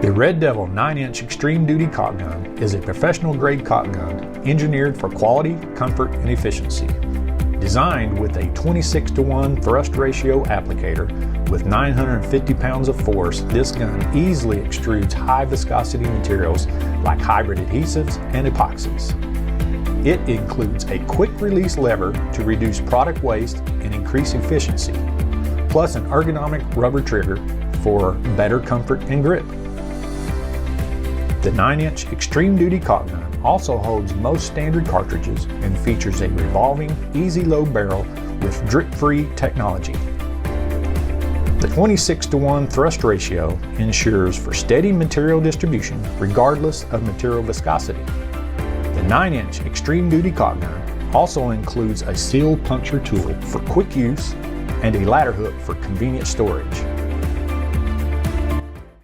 The Red Devil 9-inch Extreme Duty Caulk Gun is a professional-grade caulk gun engineered for quality, comfort, and efficiency. Designed with a 26:1 thrust ratio applicator with 950 pounds of force, this gun easily extrudes high-viscosity materials like hybrid adhesives and epoxies. It includes a quick-release lever to reduce product waste and increase efficiency, plus an ergonomic rubber trigger for better comfort and grip. The 9-inch Extreme Duty Caulk Gun also holds most standard cartridges and features a revolving, easy load barrel with drip-free technology. The 26:1 thrust ratio ensures for steady material distribution regardless of material viscosity. The 9-inch Extreme Duty Caulk Gun also includes a seal puncture tool for quick use and a ladder hook for convenient storage.